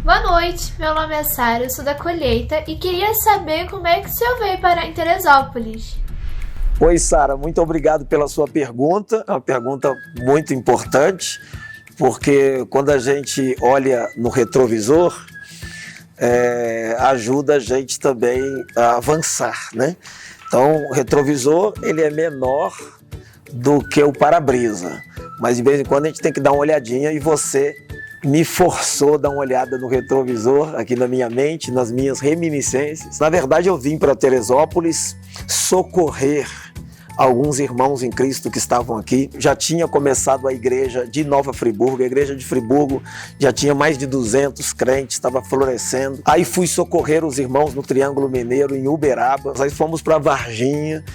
Boa noite, meu nome é Sara, eu sou da Colheita e queria saber como é que o senhor veio parar em Teresópolis. Oi, Sara, muito obrigado pela sua pergunta, é uma pergunta muito importante, porque quando a gente olha no retrovisor, ajuda a gente também a avançar, né? Então, o retrovisor ele é menor do que o para-brisa, mas de vez em quando a gente tem que dar uma olhadinha e você me forçou a dar uma olhada no retrovisor aqui na minha mente, nas minhas reminiscências. Na verdade, eu vim para Teresópolis socorrer alguns irmãos em Cristo que estavam aqui. Já tinha começado a igreja de Nova Friburgo, a igreja de Friburgo já tinha mais de 200 crentes, estava florescendo. Aí fui socorrer os irmãos no Triângulo Mineiro, em Uberaba. Aí fomos para Varginha,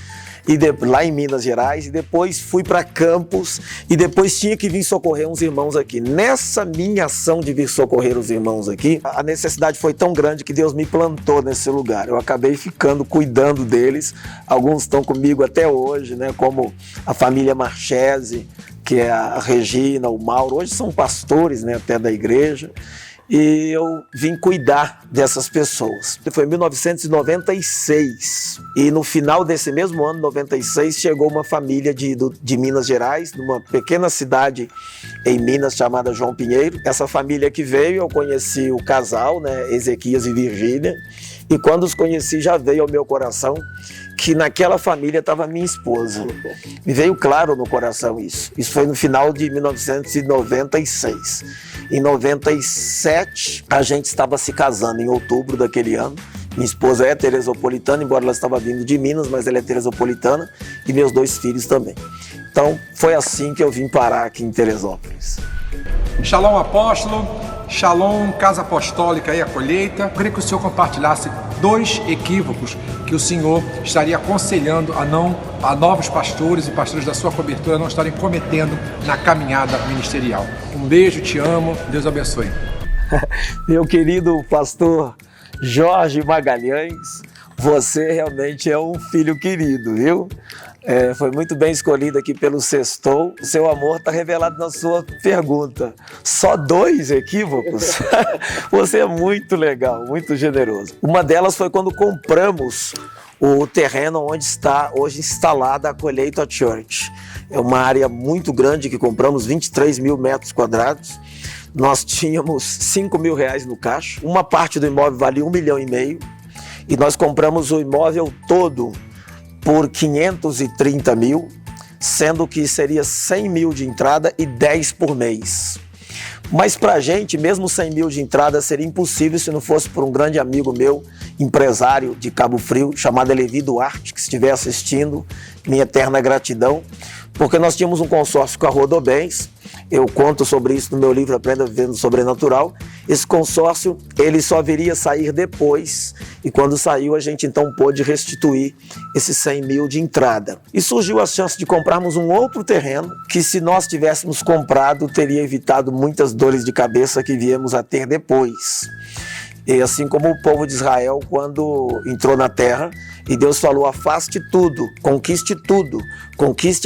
lá em Minas Gerais, e depois fui para Campos, e depois tinha que vir socorrer uns irmãos aqui. Nessa minha ação de vir socorrer os irmãos aqui, a necessidade foi tão grande que Deus me plantou nesse lugar. Eu acabei ficando cuidando deles. Alguns estão comigo até hoje, né? Como a família Marchese, que é a Regina, o Mauro, hoje são pastores, né, até da igreja. E eu vim cuidar dessas pessoas. Foi em 1996 e no final desse mesmo ano, 96, chegou uma família de Minas Gerais, numa pequena cidade em Minas chamada João Pinheiro. Essa família que veio, eu conheci o casal, né, Ezequias e Virgínia, e quando os conheci já veio ao meu coração que naquela família estava minha esposa. Me veio claro no coração isso. Isso foi no final de 1996. Em 97, a gente estava se casando em outubro daquele ano. Minha esposa é teresopolitana, embora ela estava vindo de Minas, mas ela é teresopolitana, e meus 2 filhos também. Então, foi assim que eu vim parar aqui em Teresópolis. Shalom, apóstolo. Shalom, Casa Apostólica e a Colheita. Eu queria que o senhor compartilhasse 2 equívocos que o senhor estaria aconselhando a novos pastores e pastores da sua cobertura não estarem cometendo na caminhada ministerial. Um beijo, te amo, Deus abençoe. Meu querido pastor Jorge Magalhães, você realmente é um filho querido, viu? Foi muito bem escolhido aqui pelo Sextou. O seu amor está revelado na sua pergunta. Só 2 equívocos? Você é muito legal, muito generoso. Uma delas foi quando compramos o terreno onde está hoje instalada a Colheita Church. É uma área muito grande que compramos, 23 mil metros quadrados. Nós tínhamos R$5.000 no caixa. Uma parte do imóvel valia R$1,5 milhão. E nós compramos o imóvel todo por 530 mil, sendo que seria 100 mil de entrada e 10 por mês. Mas para a gente, mesmo 100 mil de entrada seria impossível se não fosse por um grande amigo meu, empresário de Cabo Frio, chamado Levi Duarte, que se estiver assistindo, minha eterna gratidão, porque nós tínhamos um consórcio com a Rodobens. Eu conto sobre isso no meu livro Aprenda Vivendo o Sobrenatural. Esse consórcio, ele só viria a sair depois, e quando saiu a gente então pôde restituir esses 100 mil de entrada. E surgiu a chance de comprarmos um outro terreno, que se nós tivéssemos comprado, teria evitado muitas dores de cabeça que viemos a ter depois. E assim como o povo de Israel, quando entrou na terra, e Deus falou, afaste tudo, conquiste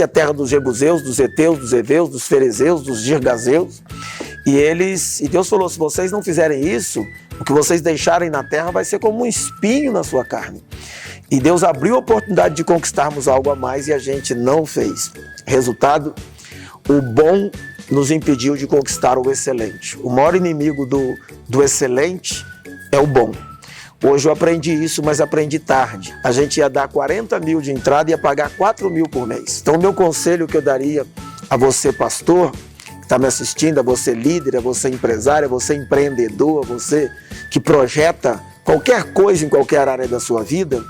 a terra dos Jebuseus, dos Heteus, dos Heveus, dos Ferezeus, dos Girgazeus. E Deus falou, se vocês não fizerem isso, o que vocês deixarem na terra vai ser como um espinho na sua carne. E Deus abriu a oportunidade de conquistarmos algo a mais e a gente não fez. Resultado, o bom nos impediu de conquistar o excelente. O maior inimigo do excelente é o bom. Hoje eu aprendi isso, mas aprendi tarde. A gente ia dar 40 mil de entrada e ia pagar 4 mil por mês. Então o meu conselho que eu daria a você, pastor, que está me assistindo, a você líder, a você empresário, a você empreendedor, a você que projeta qualquer coisa em qualquer área da sua vida,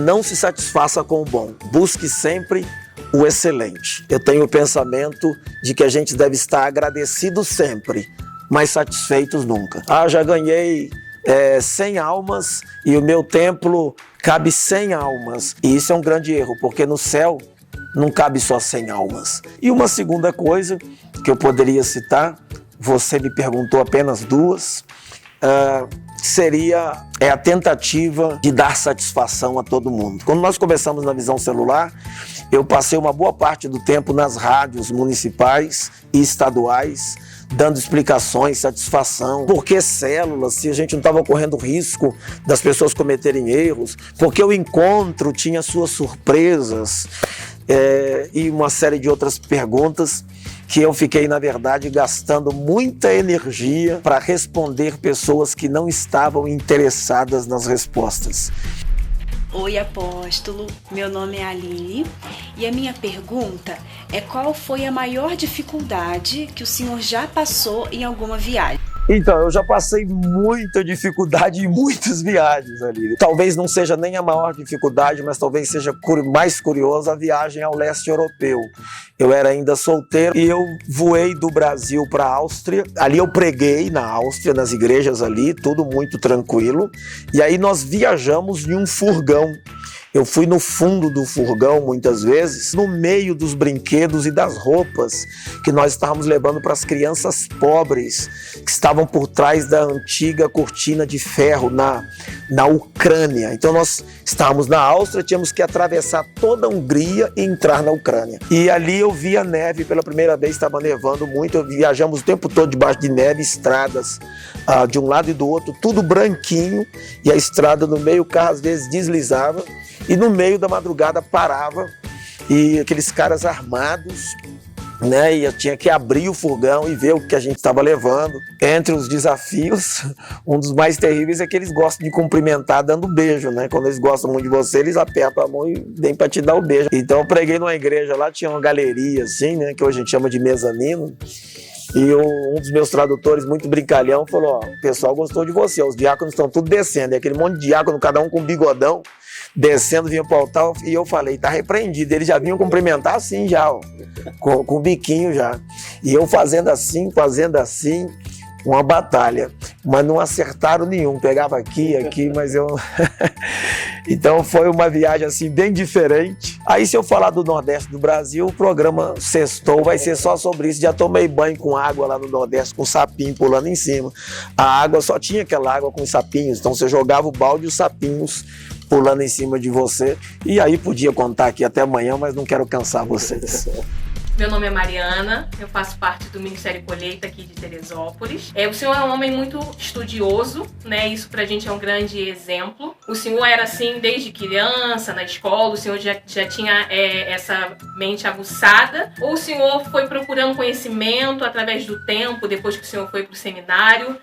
não se satisfaça com o bom. Busque sempre o excelente. Eu tenho o pensamento de que a gente deve estar agradecido sempre, mas satisfeitos nunca. Já ganhei 100 almas e o meu templo cabe 100 almas. E isso é um grande erro, porque no céu não cabe só 100 almas. E uma segunda coisa que eu poderia citar, você me perguntou apenas 2, seria a tentativa de dar satisfação a todo mundo. Quando nós começamos na Visão Celular, eu passei uma boa parte do tempo nas rádios municipais e estaduais, dando explicações, satisfação. Por que células, se a gente não estava correndo risco das pessoas cometerem erros? Porque o encontro tinha suas surpresas, e uma série de outras perguntas que eu fiquei, na verdade, gastando muita energia para responder pessoas que não estavam interessadas nas respostas. Oi, apóstolo, meu nome é Aline e a minha pergunta é: qual foi a maior dificuldade que o senhor já passou em alguma viagem? Então, eu já passei muita dificuldade em muitas viagens ali. Talvez não seja nem a maior dificuldade, mas talvez seja mais curiosa a viagem ao leste europeu. Eu era ainda solteiro e eu voei do Brasil para a Áustria. Ali eu preguei na Áustria, nas igrejas ali, tudo muito tranquilo. E aí nós viajamos em um furgão. Eu fui no fundo do furgão muitas vezes, no meio dos brinquedos e das roupas que nós estávamos levando para as crianças pobres que estavam por trás da antiga cortina de ferro na Ucrânia. Então nós estávamos na Áustria, tínhamos que atravessar toda a Hungria e entrar na Ucrânia. E ali eu vi a neve pela primeira vez, estava nevando muito, viajamos o tempo todo debaixo de neve, estradas de um lado e do outro, tudo branquinho, e a estrada no meio, o carro às vezes deslizava. E no meio da madrugada parava e aqueles caras armados, né? E eu tinha que abrir o furgão e ver o que a gente estava levando. Entre os desafios, um dos mais terríveis é que eles gostam de cumprimentar dando beijo, né? Quando eles gostam muito de você, eles apertam a mão e vêm para te dar o beijo. Então eu preguei numa igreja lá, tinha uma galeria assim, né? Que hoje a gente chama de mezanino. E um dos meus tradutores, muito brincalhão, falou: ó, o pessoal gostou de você, os diáconos estão tudo descendo. E aquele monte de diácono, cada um com bigodão, descendo, vinha para o altar, e eu falei: tá repreendido. Eles já vinham cumprimentar assim já, ó, com o biquinho já. E eu fazendo assim, uma batalha. Mas não acertaram nenhum, pegava aqui, mas eu... Então foi uma viagem assim bem diferente. Aí se eu falar do Nordeste do Brasil, o programa Sextou vai ser só sobre isso. Já tomei banho com água lá no Nordeste, com sapinho pulando em cima. A água só tinha aquela água com sapinhos, então você jogava o balde e os sapinhos pulando em cima de você. E aí podia contar aqui até amanhã, mas não quero cansar vocês. Meu nome é Mariana, eu faço parte do Ministério Colheita aqui de Teresópolis. O senhor é um homem muito estudioso, né? Isso pra gente é um grande exemplo. O senhor era assim desde criança, na escola, o senhor já tinha essa mente aguçada? Ou o senhor foi procurando conhecimento através do tempo, depois que o senhor foi pro seminário?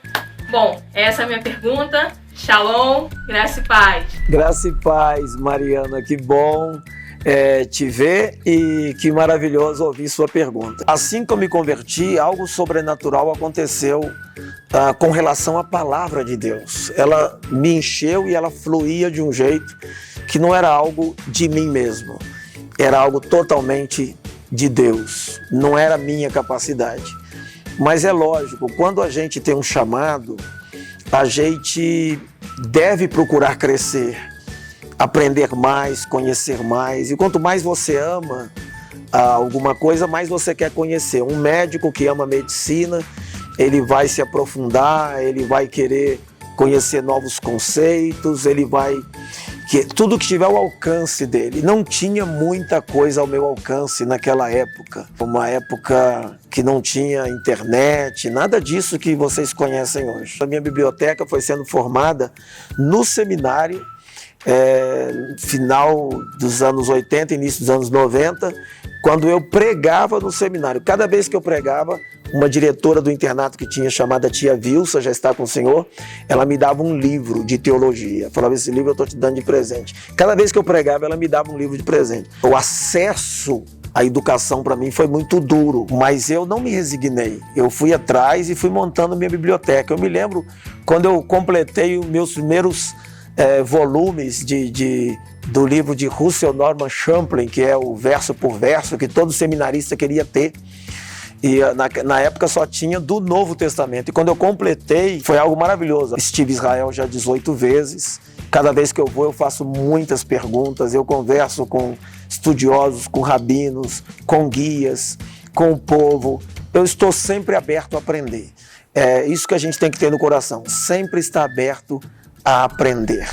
Bom, essa é a minha pergunta. Shalom, graça e paz. Graça e paz, Mariana, que bom te ver e que maravilhoso ouvir sua pergunta. Assim que eu me converti, algo sobrenatural aconteceu com relação à palavra de Deus. Ela me encheu e ela fluía de um jeito que não era algo de mim mesmo, era algo totalmente de Deus, não era minha capacidade. Mas é lógico, quando a gente tem um chamado, a gente deve procurar crescer, aprender mais, conhecer mais. E quanto mais você ama alguma coisa, mais você quer conhecer. Um médico que ama medicina, ele vai se aprofundar, ele vai querer conhecer novos conceitos, ele vai... tudo que tiver ao alcance dele. Não tinha muita coisa ao meu alcance naquela época. Uma época que não tinha internet, nada disso que vocês conhecem hoje. A minha biblioteca foi sendo formada no seminário, final dos anos 80, início dos anos 90, quando eu pregava no seminário. Cada vez que eu pregava, uma diretora do internato que tinha, chamada tia Vilsa, já está com o senhor, ela me dava um livro de teologia. Falava: esse livro eu estou te dando de presente. Cada vez que eu pregava, ela me dava um livro de presente. O acesso à educação para mim foi muito duro, mas eu não me resignei. Eu fui atrás e fui montando minha biblioteca. Eu me lembro quando eu completei os meus primeiros volumes do livro de Russell Norman Champlin, que é o verso por verso, que todo seminarista queria ter. E na época só tinha do Novo Testamento. E quando eu completei, foi algo maravilhoso. Estive em Israel já 18 vezes. Cada vez que eu vou, eu faço muitas perguntas. Eu converso com estudiosos, com rabinos, com guias, com o povo. Eu estou sempre aberto a aprender. É isso que a gente tem que ter no coração. Sempre estar aberto a aprender.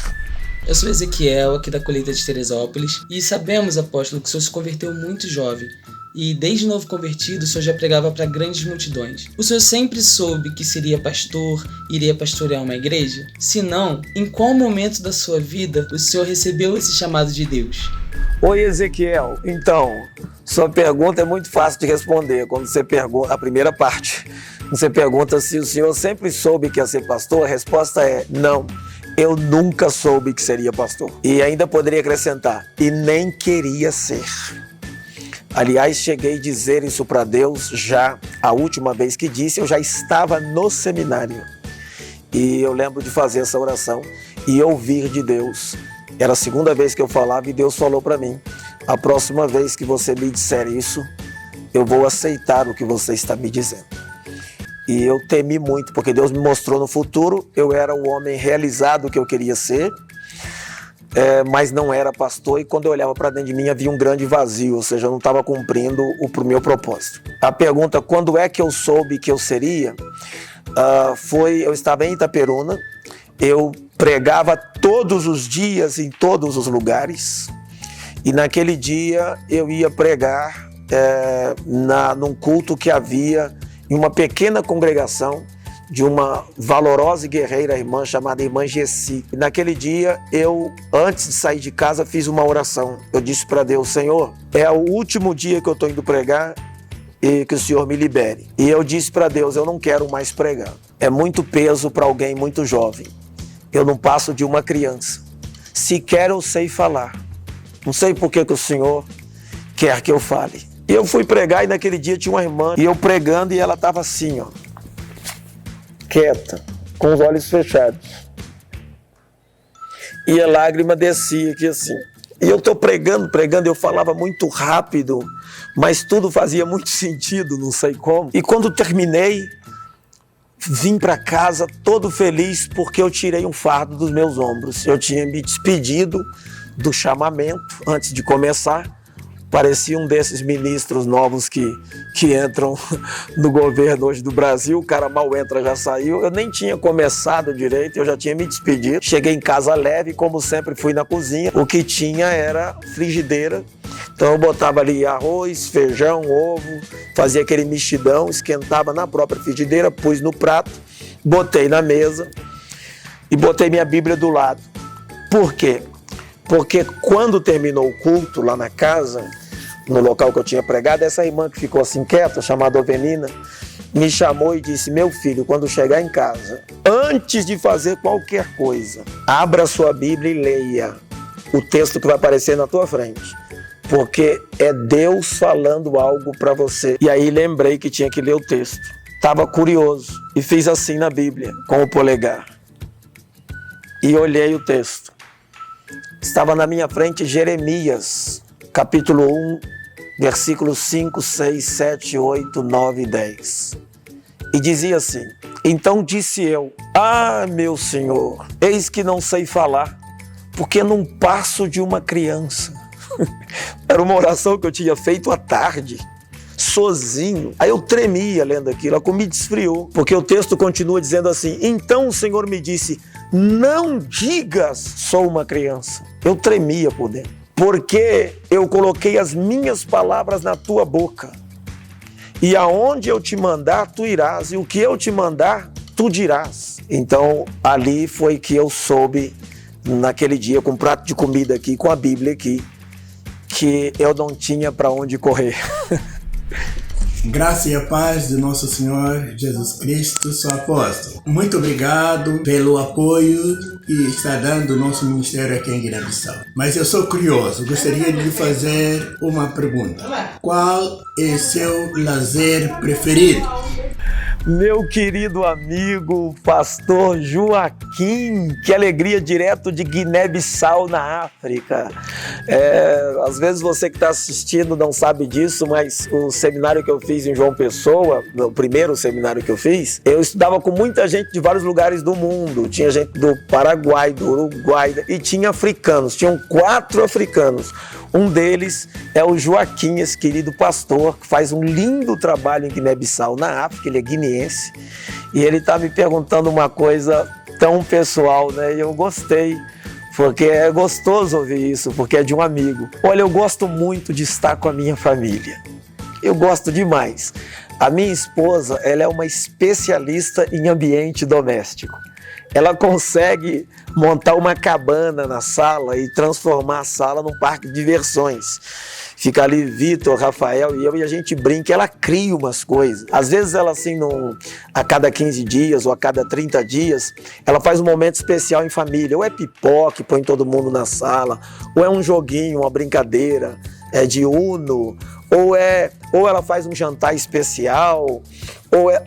Eu sou Ezequiel, aqui da Colheita de Teresópolis, e sabemos, apóstolo, que o senhor se converteu muito jovem. e desde novo convertido o senhor já pregava para grandes multidões. O senhor sempre soube que seria pastor, iria pastorear uma igreja? Se não, em qual momento da sua vida o senhor recebeu esse chamado de Deus? Oi, Ezequiel. Então, sua pergunta é muito fácil de responder. Quando você pergunta, a primeira parte, você pergunta se o senhor sempre soube que ia ser pastor, a resposta é não. Eu nunca soube que seria pastor. E ainda poderia acrescentar, e nem queria ser. Aliás, cheguei a dizer isso para Deus já, a última vez que disse, eu já estava no seminário. E eu lembro de fazer essa oração e ouvir de Deus. Era a segunda vez que eu falava e Deus falou para mim, a próxima vez que você me disser isso, eu vou aceitar o que você está me dizendo. E eu temi muito, porque Deus me mostrou no futuro, eu era o homem realizado que eu queria ser, mas não era pastor, e quando eu olhava para dentro de mim havia um grande vazio, ou seja, eu não estava cumprindo o meu propósito. A pergunta, quando é que eu soube que eu seria, eu estava em Itaperuna, eu pregava todos os dias em todos os lugares, e naquele dia eu ia pregar num culto que havia em uma pequena congregação de uma valorosa e guerreira irmã chamada Irmã Gessi. E naquele dia, antes de sair de casa, fiz uma oração. Eu disse para Deus, Senhor, é o último dia que eu estou indo pregar e que o Senhor me libere. E eu disse para Deus, eu não quero mais pregar. É muito peso para alguém muito jovem. Eu não passo de uma criança. Sequer eu sei falar. Não sei por que o Senhor quer que eu fale. E eu fui pregar e naquele dia tinha uma irmã, e eu pregando e ela estava assim, ó, quieta, com os olhos fechados. E a lágrima descia aqui assim. E eu estou pregando, eu falava muito rápido, mas tudo fazia muito sentido, não sei como. E quando terminei, vim para casa todo feliz porque eu tirei um fardo dos meus ombros. Eu tinha me despedido do chamamento antes de começar. Parecia um desses ministros novos que entram no governo hoje do Brasil. O cara mal entra, já saiu. Eu nem tinha começado direito, eu já tinha me despedido. Cheguei em casa leve, como sempre fui na cozinha. O que tinha era frigideira. Então eu botava ali arroz, feijão, ovo, fazia aquele mexidão, esquentava na própria frigideira, pus no prato, botei na mesa e botei minha Bíblia do lado. Por quê? Porque quando terminou o culto lá na casa, no local que eu tinha pregado, essa irmã que ficou assim quieta, chamada Ovenina, me chamou e disse, meu filho, quando chegar em casa, antes de fazer qualquer coisa, abra sua Bíblia e leia o texto que vai aparecer na tua frente, porque é Deus falando algo para você. E aí lembrei que tinha que ler o texto. Estava curioso e fiz assim na Bíblia, com o polegar. E olhei o texto. Estava na minha frente Jeremias, capítulo 1, versículos 5, 6, 7, 8, 9 e 10. E dizia assim, então disse eu, meu Senhor, eis que não sei falar, porque não passo de uma criança. Era uma oração que eu tinha feito à tarde, sozinho. Aí eu tremia lendo aquilo, a me desfriou, porque o texto continua dizendo assim, então o Senhor me disse, não digas, sou uma criança. Eu tremia por dentro, porque eu coloquei as minhas palavras na tua boca. E aonde eu te mandar, tu irás, e o que eu te mandar, tu dirás. Então, ali foi que eu soube, naquele dia, com um prato de comida aqui, com a Bíblia aqui, que eu não tinha para onde correr. Graça e a paz de nosso Senhor Jesus Cristo, seu apóstolo. Muito obrigado pelo apoio que está dando o nosso ministério aqui em Guiné-Bissau. Mas eu sou curioso, gostaria de lhe fazer uma pergunta. Qual é seu lazer preferido? Meu querido amigo, pastor Joaquim, que alegria, direto de Guiné-Bissau, na África. Às vezes você que está assistindo não sabe disso, mas o seminário que eu fiz em João Pessoa, o primeiro seminário que eu fiz, eu estudava com muita gente de vários lugares do mundo. Tinha gente do Paraguai, do Uruguai, e tinha africanos, tinham 4 africanos. Um deles é o Joaquim, esse querido pastor, que faz um lindo trabalho em Guiné-Bissau, na África, ele é guineense. E ele está me perguntando uma coisa tão pessoal, né? E eu gostei, porque é gostoso ouvir isso, porque é de um amigo. Olha, eu gosto muito de estar com a minha família. Eu gosto demais. A minha esposa, ela é uma especialista em ambiente doméstico. Ela consegue montar uma cabana na sala e transformar a sala num parque de diversões. Fica ali Vitor, Rafael e eu, e a gente brinca, ela cria umas coisas. Às vezes ela assim, a cada 15 dias ou a cada 30 dias, ela faz um momento especial em família. Ou é pipoca, põe todo mundo na sala, ou é um joguinho, uma brincadeira de Uno, ou ela faz um jantar especial,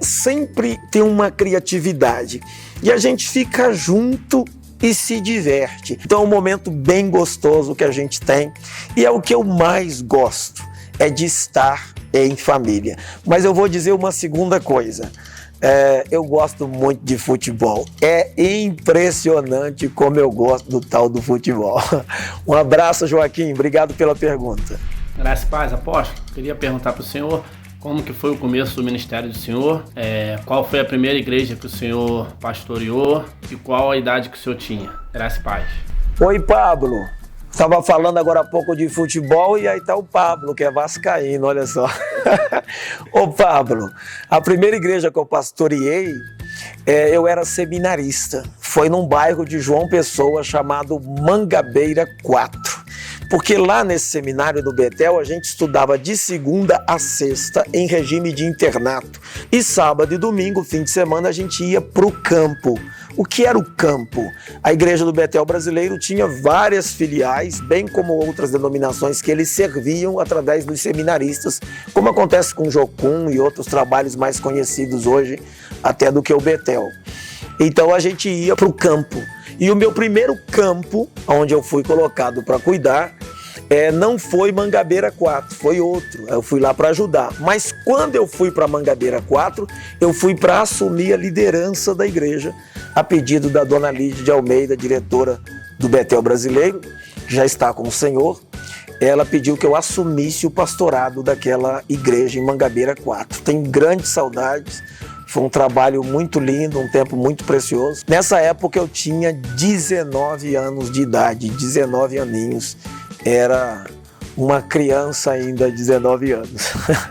sempre tem uma criatividade. E a gente fica junto e se diverte. Então é um momento bem gostoso que a gente tem e é o que eu mais gosto, é de estar em família. Mas eu vou dizer uma segunda coisa, eu gosto muito de futebol. É impressionante como eu gosto do tal do futebol. Um abraço, Joaquim, obrigado pela pergunta. Graças e paz, apóstolo. Queria perguntar para o senhor como que foi o começo do ministério do senhor, qual foi a primeira igreja que o senhor pastoreou e qual a idade que o senhor tinha. Graças e paz. Oi, Pablo. Estava falando agora há pouco de futebol e aí tá o Pablo, que é vascaíno, olha só. Ô Pablo, a primeira igreja que eu pastoreei, eu era seminarista. Foi num bairro de João Pessoa chamado Mangabeira 4. Porque lá nesse seminário do Betel a gente estudava de segunda a sexta em regime de internato. E sábado e domingo, fim de semana, a gente ia para o campo. O que era o campo? A Igreja do Betel Brasileiro tinha várias filiais, bem como outras denominações que eles serviam através dos seminaristas, como acontece com o Jocum e outros trabalhos mais conhecidos hoje, até do que o Betel. Então a gente ia para o campo. E o meu primeiro campo, onde eu fui colocado para cuidar, não foi Mangabeira 4, foi outro. Eu fui lá para ajudar. Mas quando eu fui para Mangabeira 4, eu fui para assumir a liderança da igreja, a pedido da dona Lídia de Almeida, diretora do Betel Brasileiro, que já está com o Senhor. Ela pediu que eu assumisse o pastorado daquela igreja em Mangabeira 4. Tenho grandes saudades. Foi um trabalho muito lindo, um tempo muito precioso. Nessa época eu tinha 19 anos de idade, 19 aninhos. Era uma criança ainda, 19 anos.